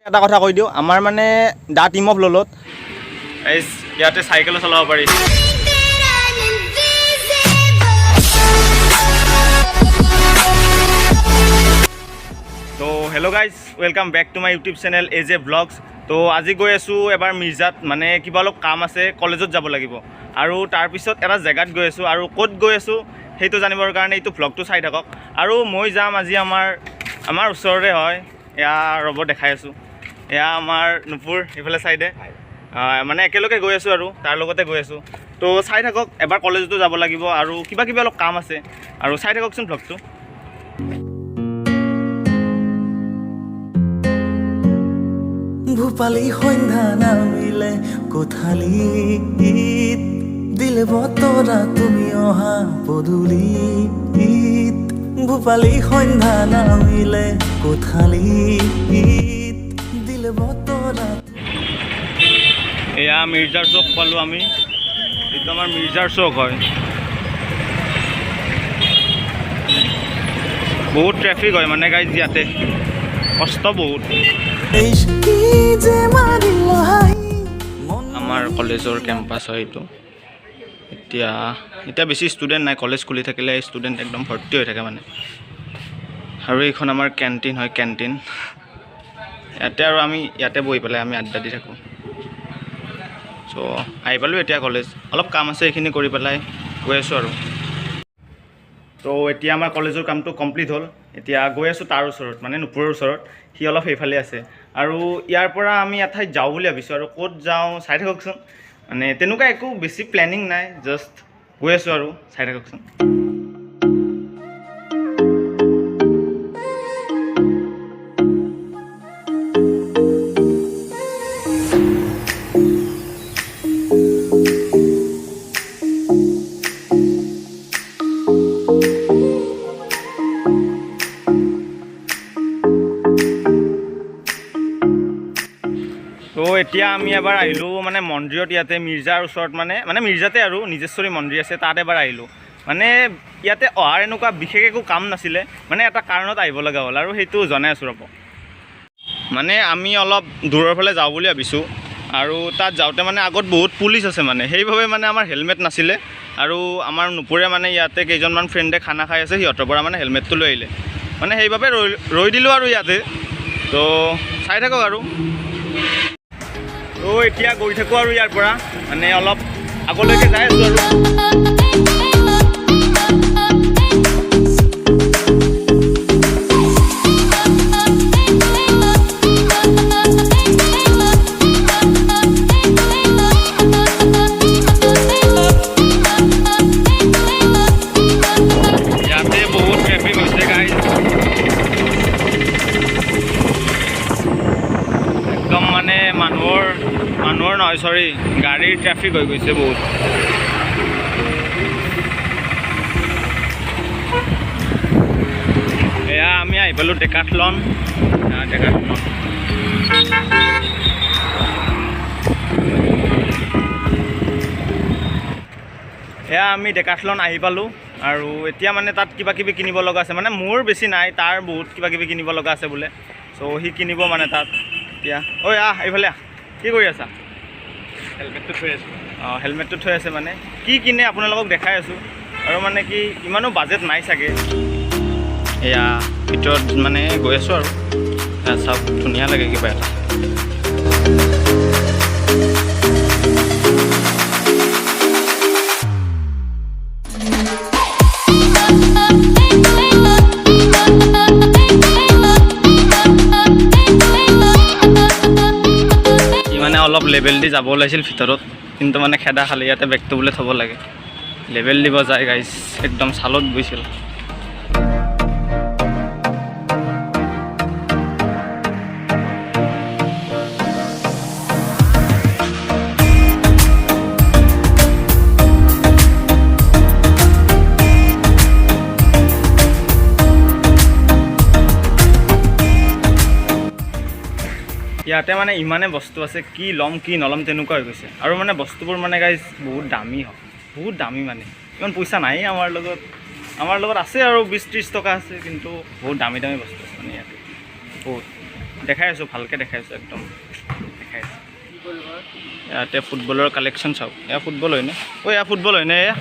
এটা কথা কৈ দিওঁ, আমাৰ মানে দা টিম অফ ললত ইয়াতে চাইকেলো চলাব পাৰি। তো hello' guys, welcome back to my YouTube channel AJ vlogs. তো আজি গৈ আছোঁ এবাৰ মিৰ্জাত, মানে কিবা অলপ কাম আছে, কলেজত যাব লাগিব। আৰু তাৰপিছত এটা জেগাত গৈ আছোঁ, আৰু ক'ত গৈ আছোঁ সেইটো জানিবৰ কাৰণে এইটো ভ্লগটো চাই থাকক। আৰু মই যাম আজি আমাৰ ওচৰৰে হয়, এয়া ৰ'ব দেখাই আছোঁ। এয়া আমাৰ নুপুৰ এইফালে চাইডে, মানে একেলগে গৈ আছোঁ আৰু তাৰ লগতে গৈ আছোঁ। তো চাই থাকক, এবাৰ কলেজতো যাব লাগিব আৰু কিবা কিবি অলপ কাম আছে, আৰু চাই থাককচোন ভ্লগটো। ভূপালী সন্ধ্যা নামিলে কোঠালীত, দিলে বতৰা তুমি অহা পদূলিত। ভূপালী সন্ধ্যা নামিলে কোঠালীত, দিলে বতৰা। এয়া মিৰ্জাৰ চৌক পালোঁ আমি, এইটো আমাৰ মিৰ্জাৰ চৌক হয়। বহুত ট্ৰেফিক হয় মানে গাইজ, ইয়াতে কষ্ট বহুত। আমাৰ কলেজৰ কেম্পাছ হয় এইটো। এতিয়া বেছি ষ্টুডেণ্ট নাই, কলেজ খুলি থাকিলে ষ্টুডেণ্ট একদম ভৰ্তি হৈ থাকে মানে। আৰু এইখন আমাৰ কেণ্টিন হয়, কেণ্টিন। ইয়াতে আৰু আমি ইয়াতে বহি পেলাই আমি আড্ডা দি থাকোঁ। চ' আহি পালোঁ এতিয়া কলেজ, অলপ কাম আছে এইখিনি কৰি পেলাই গৈ আছোঁ আৰু। তো এতিয়া আমাৰ কলেজৰ কামটো কমপ্লিট হ'ল, এতিয়া গৈ আছোঁ তাৰ ওচৰত, মানে নুপুৰৰ ওচৰত। সি অলপ সেইফালে আছে, আৰু ইয়াৰ পৰা আমি এঠাইত যাওঁ বুলি ভাবিছোঁ, আৰু ক'ত যাওঁ চাই থাককচোন। মানে তেনেকুৱা একো বেছি প্লেনিং নাই, জাষ্ট গৈ আছোঁ আৰু চাই থাককচোন। তো এতিয়া আমি এবাৰ আহিলোঁ মানে মন্দিৰত, ইয়াতে মিৰ্জাৰ ওচৰত, মানে মিৰ্জাতে আৰু নিজেশ্বৰী মন্দিৰ আছে, তাত এবাৰ আহিলোঁ। মানে ইয়াতে অহাৰ এনেকুৱা বিশেষ একো কাম নাছিলে, মানে এটা কাৰণত আহিব লগা হ'ল, আৰু সেইটো জনাই আছোঁ ৰ'ব। মানে আমি অলপ দূৰৰ ফালে যাওঁ বুলি ভাবিছোঁ, আৰু তাত যাওঁতে মানে আগত বহুত পুলিচ আছে, মানে সেইবাবে মানে আমাৰ হেলমেট নাছিলে। আৰু আমাৰ নুপুৰে মানে ইয়াতে কেইজনমান ফ্ৰেণ্ডে খানা খাই আছে, সিহঁতৰ পৰা মানে হেলমেটটো লৈ আহিলে, মানে সেইবাবে ৰৈ দিলোঁ আৰু ইয়াতে। তো চাই থাকক আৰু। তো এতিয়া গৈ থাকোঁ আৰু ইয়াৰ পৰা, মানে অলপ আগলৈকে যাই আছোঁ আৰু। ইয়াতে বহুত ট্ৰেফিক হৈছে গাইজ, একদম মানে মানুহৰ নহয়, চৰি, গাড়ীৰ ট্ৰেফিক হৈ গৈছে বহুত। এয়া আমি আহি পালোঁ ডেকাথলন। এয়া আমি ডেকাথলন আহি পালোঁ, আৰু এতিয়া মানে তাত কিবা কিবি কিনিব লগা আছে, মানে মোৰ বেছি নাই, তাৰ বহুত কিবা কিবি কিনিব লগা আছে বোলে। চ' সি কিনিব মানে তাত এতিয়া। ঐ এইফালে কি কৰি আছা? হেলমেটটো থৈ আছোঁ। অঁ, হেলমেটটো থৈ আছে, মানে কি কিনে আপোনালোকক দেখাই আছোঁ। আৰু মানে কি ইমানো বাজেট নাই চাগে। এয়া ভিতৰত মানে গৈ আছোঁ আৰু চব ধুনীয়া লাগে কিবা এটা। অলপ লেবেল দি যাব ওলাইছিল ভিতৰত, কিন্তু মানে খেদা খালি, ইয়াতে বেগটো বোলে থ'ব লাগে। লেবেল দিব যায় গাইজ, একদম ছালত গৈছিল। ইয়াতে মানে ইমানে বস্তু আছে, কি ল'ম কি নল'ম তেনেকুৱা হৈ গৈছে। আৰু মানে বস্তুবোৰ মানে গাইজ বহুত দামী হয়, বহুত দামী, মানে ইমান পইচা নাই আমাৰ লগত আছে আৰু 20-30 টকা আছে, কিন্তু বহুত দামী বস্তু আছে মানে ইয়াতে বহুত। দেখাই আছোঁ ভালকৈ দেখাই আছোঁ একদম দেখাই আছোঁ ইয়াতে ফুটবলৰ কালেকশ্যন চাওক এয়া ফুটবল হয়নে ঐ এয়া ফুটবল হয়নে এয়া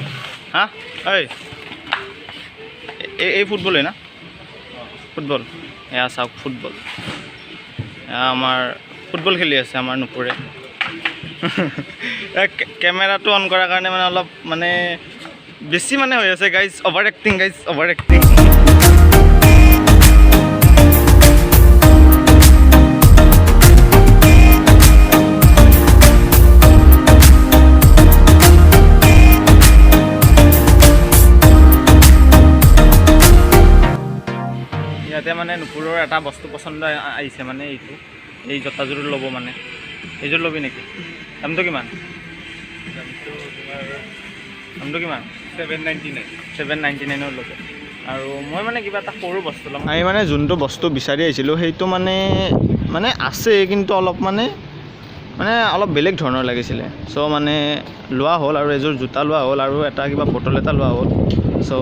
হা ঐ এই ফুটবল হয় না ফুটবল এয়া চাওক ফুটবল এয়া আমাৰ ফুটবল খেলি আছে আমাৰ নুপুৰে কেমেৰাটো অন কৰাৰ কাৰণে মানে অলপ মানে বেছি মানে হৈ আছে গাইজ অভাৰ এক্টিং ইয়াতে মানে নুপুৰৰ এটা বস্তু পচন্দ আহিছে মানে এইটো এই জোতাযোৰ ল'ব মানে এইযোৰ ল'বি নেকি দামটো কিমান দামটো কিমান 799 ল'ব আৰু মই মানে কিবা এটা সৰু বস্তু ল'ম আমি মানে যোনটো বস্তু বিচাৰি আহিছিলোঁ সেইটো মানে আছে কিন্তু অলপ মানে অলপ বেলেগ ধৰণৰ লাগিছিলে চ' মানে লোৱা হ'ল আৰু এযোৰ জোতা লোৱা হ'ল আৰু এটা কিবা বটল এটা লোৱা হ'ল চ'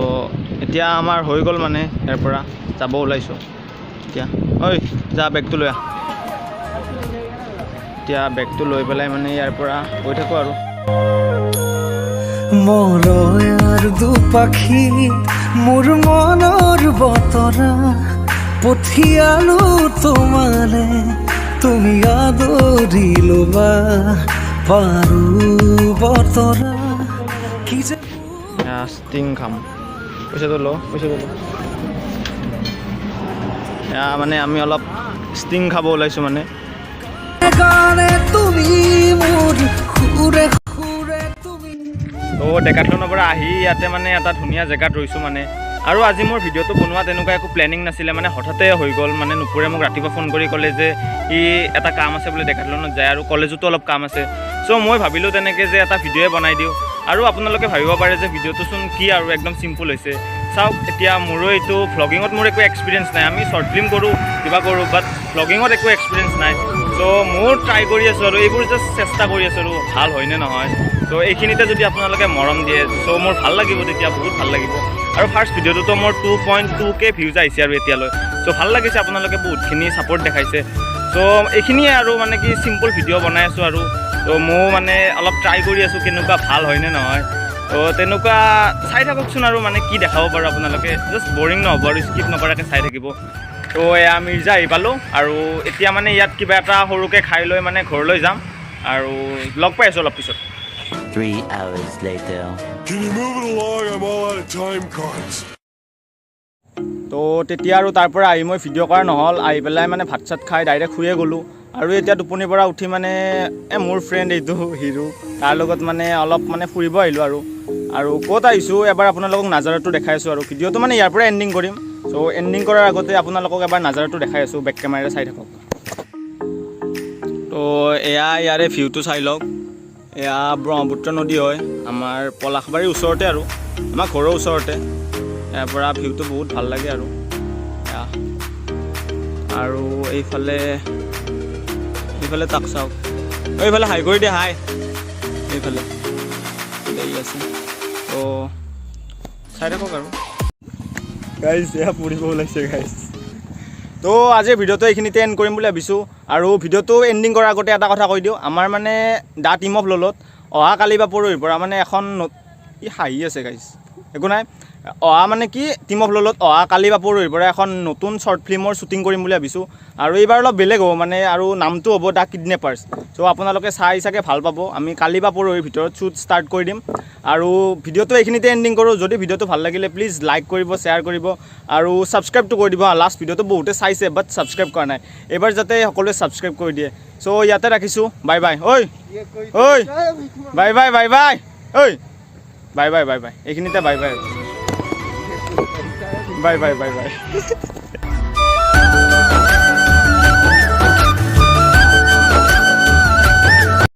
এতিয়া আমাৰ হৈ গ'ল মানে ইয়াৰ পৰা যাব ওলাইছোঁ এতিয়া ঐ যা বেগটো লৈ আহ এতিয়া বেগটো লৈ পেলাই মানে ইয়াৰ পৰা গৈ থাকোঁ আৰু মৰয়াৰ দুপাখি মোৰ মনৰ বতৰা পঠিয়ালো তোমালে তুমি আদৰি ল'বা পাৰো বতৰা কি যে ষ্টিং খাম পইচাটো ল মানে আমি অলপ ষ্টিং খাব ওলাইছোঁ মানে তুমি মোৰ খুৰে তুমি তো ডেকাথলনৰ পৰা আহি ইয়াতে মানে এটা ধুনীয়া জেগাত ৰৈছোঁ মানে আৰু আজি মোৰ ভিডিঅ'টো বনোৱা তেনেকুৱা একো প্লেনিং নাছিলে মানে হঠাতে হৈ গ'ল মানে নুপুৰে মোক ৰাতিপুৱা ফোন কৰি ক'লে যে ই এটা কাম আছে বোলে ডেকাথলনত যায় আৰু কলেজতো অলপ কাম আছে চ' মই ভাবিলোঁ তেনেকৈ যে এটা ভিডিঅ'য়ে বনাই দিওঁ আৰু আপোনালোকে ভাবিব পাৰে যে ভিডিঅ'টোচোন কি আৰু একদম চিম্পুল হৈছে চাওক এতিয়া মোৰো এইটো ভ্লগিঙত মোৰ একো এক্সপিৰিয়েঞ্চ নাই আমি শ্বৰ্ট ফিল্ম কৰোঁ কিবা কৰোঁ বাট ভ্লগিঙত একো এক্সপিৰিয়েঞ্চ নাই চ' মোৰ ট্ৰাই কৰি আছোঁ আৰু এইবোৰ জাষ্ট চেষ্টা কৰি আছোঁ আৰু ভাল হয়নে নহয় চ' এইখিনিতে যদি আপোনালোকে মৰম দিয়ে চ' মোৰ ভাল লাগিব তেতিয়া বহুত ভাল লাগিব আৰু ফাৰ্ষ্ট ভিডিঅ'টোতো মোৰ 2.2K ভিউজ আহিছে আৰু এতিয়ালৈ চ' ভাল লাগিছে আপোনালোকে বহুতখিনি ছাপোৰ্ট দেখাইছে চ' এইখিনিয়ে আৰু মানে কি চিম্পুল ভিডিঅ' বনাই আছোঁ আৰু ত' ময়ো মানে অলপ ট্ৰাই কৰি আছোঁ কেনেকুৱা ভাল হয়নে নহয় ত' তেনেকুৱা চাই থাককচোন আৰু মানে কি দেখাব পাৰোঁ আপোনালোকে জাষ্ট বৰিং নহ'ব আৰু স্কিপ নকৰাকৈ চাই থাকিব তো এয়া মিৰ্জা আহি পালোঁ আৰু এতিয়া মানে ইয়াত কিবা এটা সৰুকৈ খাই লৈ মানে ঘৰলৈ যাম আৰু লগ পাই আছোঁ অলপ পিছত 3 hours later. Can you move it along? I'm all out of time cards. তো তেতিয়া আৰু তাৰ পৰা আহি মই ভিডিঅ' কৰা নহ'ল আহি পেলাই মানে ভাত চাত খাই ডাইৰেক্ট শুয়ে গ'লোঁ আৰু এতিয়া টোপনিৰ পৰা উঠি মানে মোৰ ফ্ৰেণ্ড এইটো হিৰো তাৰ লগত মানে অলপ মানে ফুৰিব আহিলোঁ আৰু ক'ত আহিছোঁ এবাৰ আপোনালোকক নাজাৰাটো দেখাই আছোঁ আৰু ভিডিঅ'টো মানে ইয়াৰ পৰা এণ্ডিং কৰিম চ' এণ্ডিং কৰাৰ আগতে আপোনালোকক এবাৰ নাজাৰাটো দেখাই আছোঁ বেক কেমেৰাৰে চাই থাকক তো এয়া ইয়াৰে ভিউটো চাই লওক এয়া ব্ৰহ্মপুত্ৰ নদী হয় আমাৰ পলাশবাৰীৰ ওচৰতে আৰু আমাৰ ঘৰৰ ওচৰতে ইয়াৰ পৰা ভিউটো বহুত ভাল লাগে আৰু এইফালে তাক চাওক এইফালে হাই কৰি দিয়ে হাই এইফালে দেৰি আছে তো চাই থাকক আৰু গাইজ এয়া ফুৰিব ওলাইছে গাইজ তো আজিৰ ভিডিঅ'টো এইখিনিতে এণ্ড কৰিম বুলি ভাবিছোঁ আৰু ভিডিঅ'টো এণ্ডিং কৰাৰ আগতে এটা কথা কৈ দিওঁ আমাৰ মানে দ্য টিম অফ ললত অহা কালি বা পৰহিৰ পৰা মানে এখন ই হাঁহি আছে গাইজ একো নাই অহা মানে কি টিম অফ ললত অহা কালি বা পৰহিৰ পৰা এখন নতুন শ্বৰ্ট ফিল্মৰ শ্বুটিং কৰিম বুলি ভাবিছোঁ আৰু এইবাৰ অলপ বেলেগ হ'ব মানে আৰু নামটো হ'ব দ্য কিডনেপাৰ্ছ চ' আপোনালোকে চাই চাগে ভাল পাব আমি কালি বা পৰহিৰ ভিতৰত শ্বুট ষ্টাৰ্ট কৰি দিম আৰু ভিডিঅ'টো এইখিনিতে এণ্ডিং কৰোঁ যদি ভিডিঅ'টো ভাল লাগিলে প্লিজ লাইক কৰিব শ্বেয়াৰ কৰিব আৰু ছাবস্ক্ৰাইবটো কৰি দিব লাষ্ট ভিডিঅ'টো বহুতে চাইছে বাট ছাবস্ক্ৰাইব কৰা নাই এইবাৰ যাতে সকলোৱে ছাবস্ক্ৰাইব কৰি দিয়ে চ' ইয়াতে ৰাখিছোঁ বাই বাই ঐ বাই বাই বাই বাই ঐ বাই বাই বাই বাই এইখিনিতে bye bye bye bye bye bye